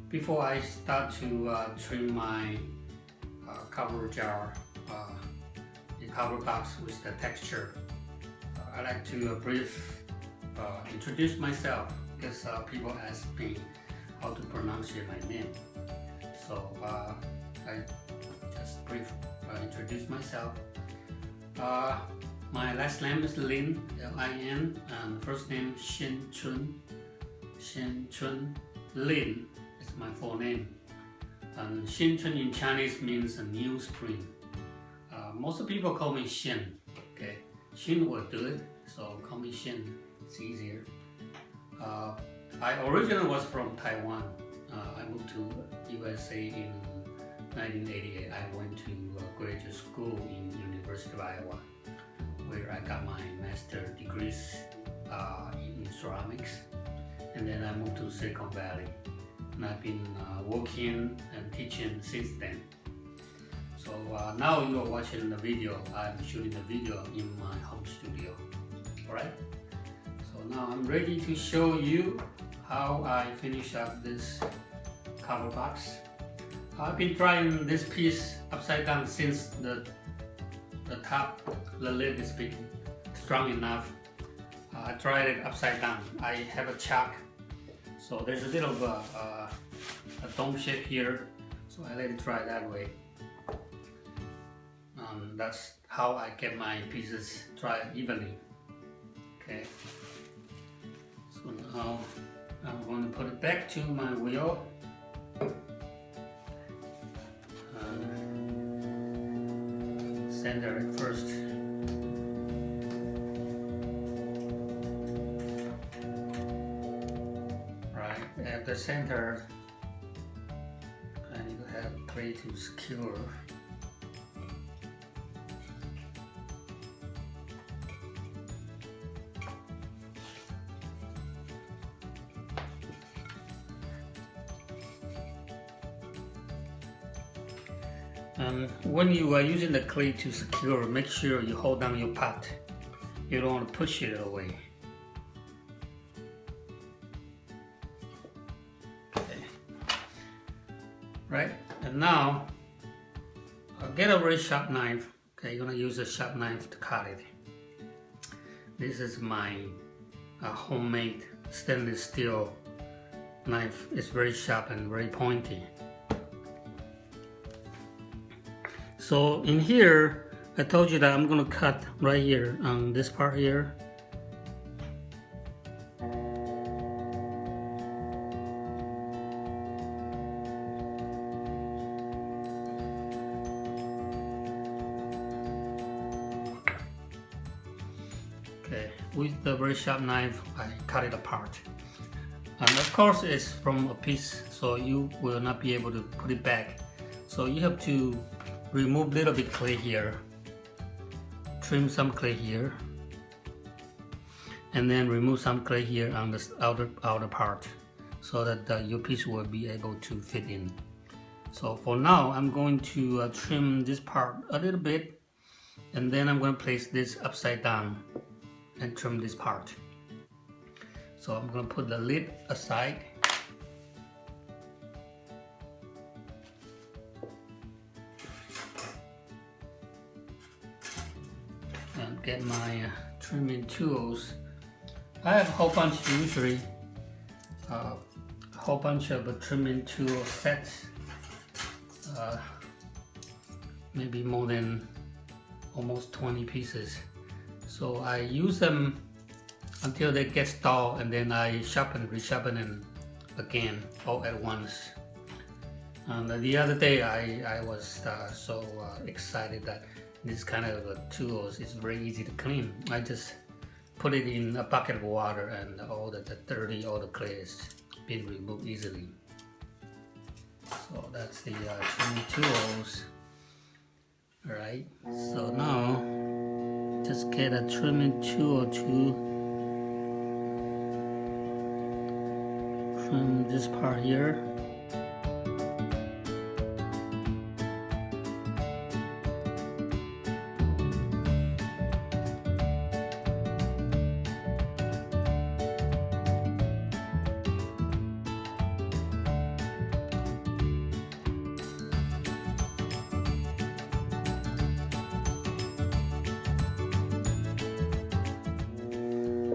Before I start to trim my cover jar, the cover box with the texture, I like to brief introduce myself because people ask me how to pronounce my name. So I just brief introduce myself. My last name is Lin, L-I-N, and first name Hsin-Chuen Lin is my full name. And Hsinchuen in Chinese means a new spring. Most people call me Hsin. Okay, Hsin will do it, so call me Hsin. It's easier. I originally was from Taiwan. I moved to USA in 1988. I went to graduate school in University of Iowa, where I got my master's degrees in ceramics. And then I moved to Silicon Valley. And I've been working and teaching since then. So now you are watching the video. I'm shooting the video in my home studio. Alright? So now I'm ready to show you how I finish up this cover box. I've been trying this piece upside down since the top, the lid is been strong enough. I tried it upside down. I have a chalk, so there's a little a dome shape here, so I let it dry that way. That's how I get my pieces dry evenly. Okay. So now I'm going to put it back to my wheel. Center it first. Right, at the center, I need to have clay to secure. When you are using the clay to secure, make sure you hold down your pot. You don't want to push it away. Okay. Right, and now get a very sharp knife. Okay, you're gonna use a sharp knife to cut it. This is my homemade stainless steel knife. It's very sharp and very pointy. So in here, I told you that I'm gonna cut right here on this part here. Okay, with the very sharp knife, I cut it apart. And of course, it's from a piece, so you will not be able to put it back. So you have to remove a little bit clay here, trim some clay here, and then remove some clay here on the outer part, so that your piece will be able to fit in. So for now, I'm going to trim this part a little bit, and then I'm going to place this upside down and trim this part. So I'm going to put the lid aside. And get my trimming tools. I have a whole bunch, usually a whole bunch of trimming tool sets, maybe more than almost 20 pieces. So I use them until they get dull, and then I resharpen them again all at once. And the other day I was so excited that this kind of tools is very easy to clean. I just put it in a bucket of water, and all the dirty, all the clay is being removed easily. So that's the trimming tools. Alright, so now just get a trimming tool to trim this part here.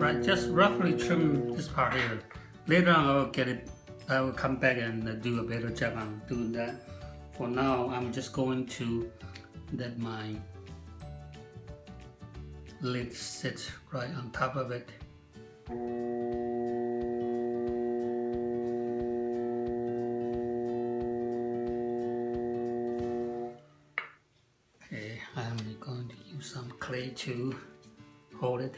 Right, just roughly trim this part here. Later on I will come back and do a better job on doing that. For now, I'm just going to let my lid sit right on top of it. Okay, I'm going to use some clay to hold it.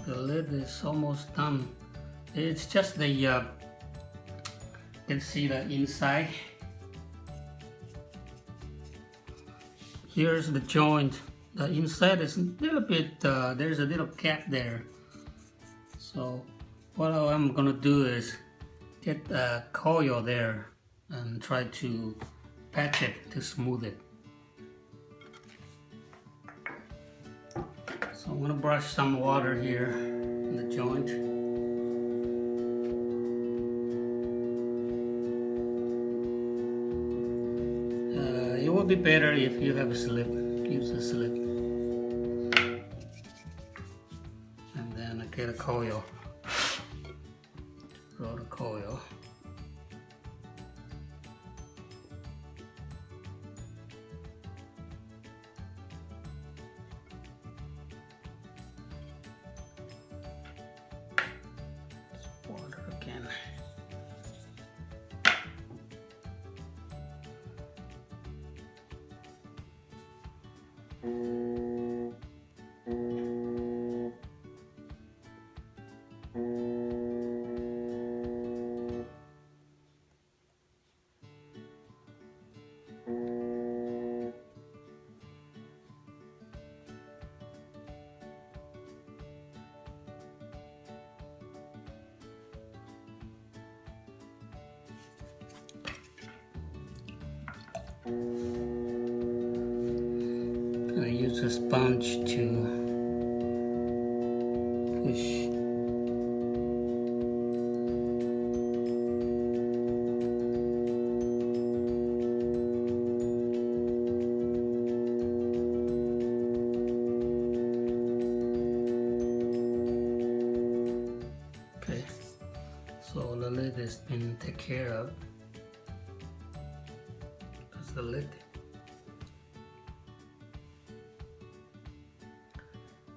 The lid is almost done. It's just the you can see the inside. Here's the joint. The inside is a little bit, there's a little gap there. So what I'm gonna do is get a coil there and try to patch it to smooth it. So I'm gonna brush some water here in the joint. It would be better if you have a slip. Use a slip. And then I get a coil. Roll the coil. Water again. I use a sponge to push. Okay, so the lid has been taken care of. That's the lid.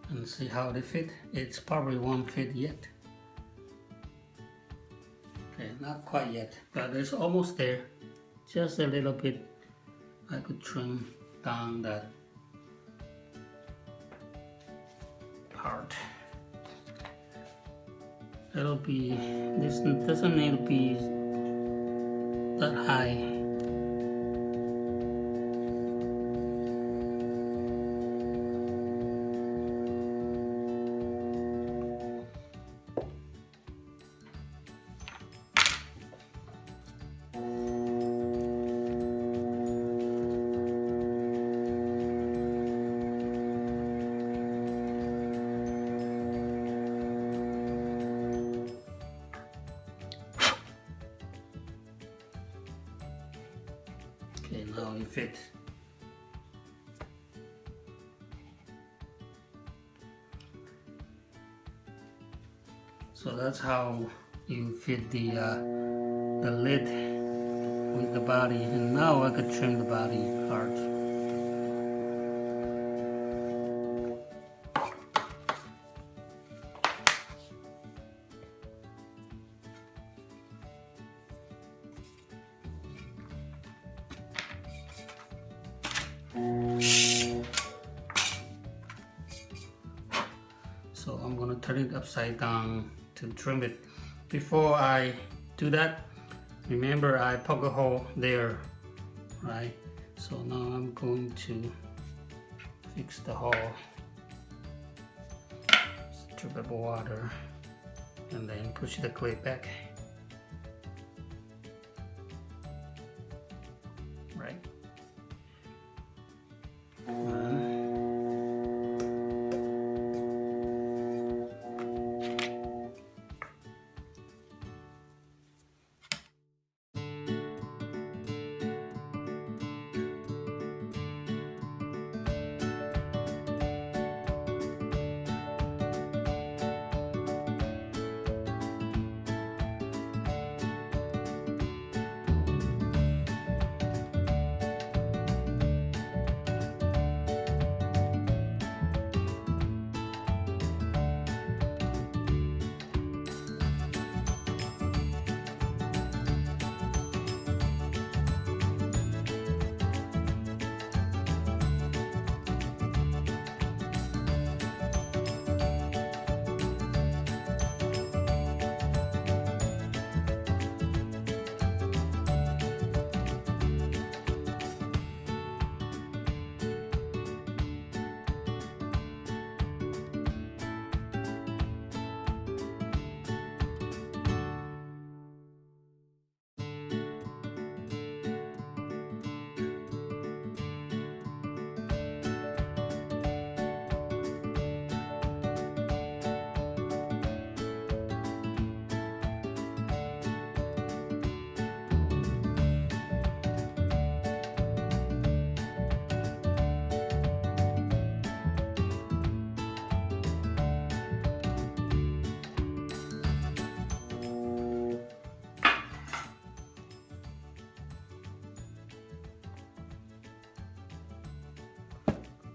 And see how they fit. It's probably won't fit yet. Okay, not quite yet, but it's almost there. Just a little bit. I could trim down that part. It'll be, this doesn't need to be that high. fit. So that's how you fit the lid with the body. And now I could trim the body part. So I'm gonna turn it upside down to trim it. Before I do that, remember I poke a hole there, right? So now I'm going to fix the hole. Just drip of water and then push the clay back. Right?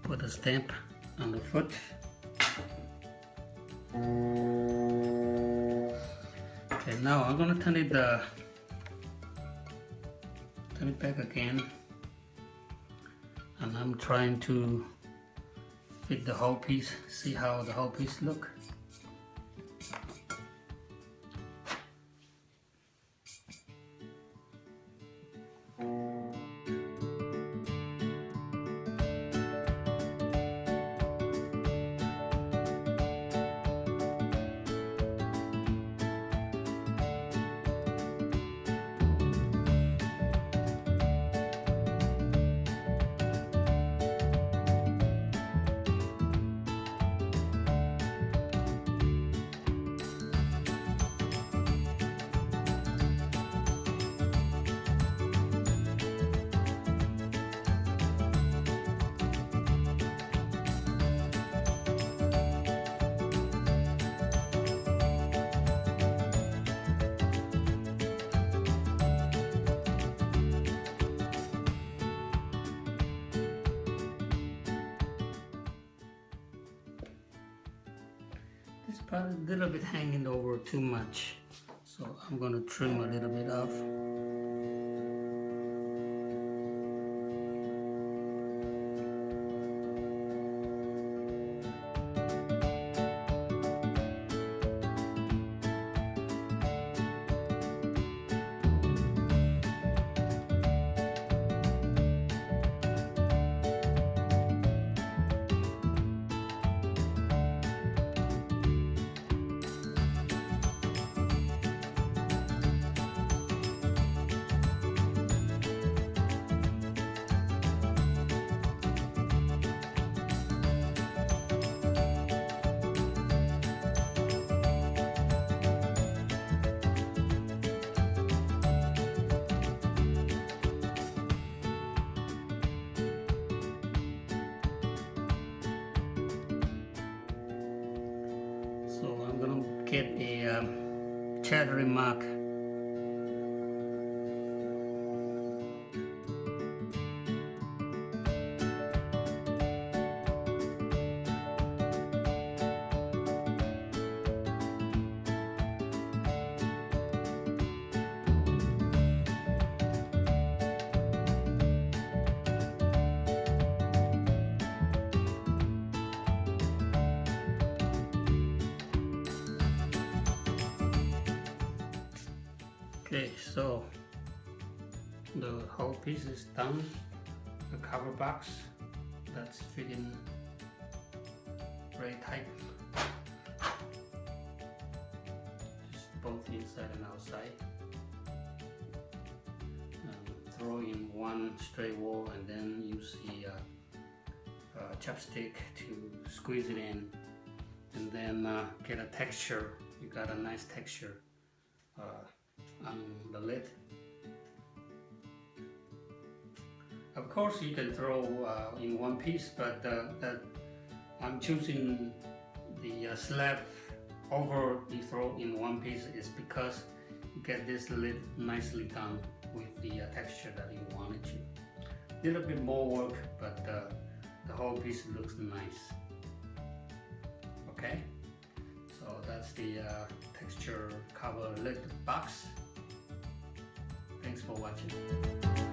Put a stamp on the foot. Okay, now I'm gonna turn it back again, and I'm trying to fit the whole piece. See how the whole piece look. It's probably a little bit hanging over too much, so I'm going to trim a little bit off. get a chattering mark. Okay, so the whole piece is done. The cover box that's fitting very tight, just both inside and outside. Throw in one straight wall and then use the chopstick to squeeze it in, and then get a texture. You got a nice texture on the lid. Of course you can throw in one piece, but I'm choosing the slab over the throw in one piece is because you get this lid nicely done with the texture that you wanted to. A little bit more work, but the whole piece looks nice. Okay, so that's the texture cover lid box. Thanks for watching.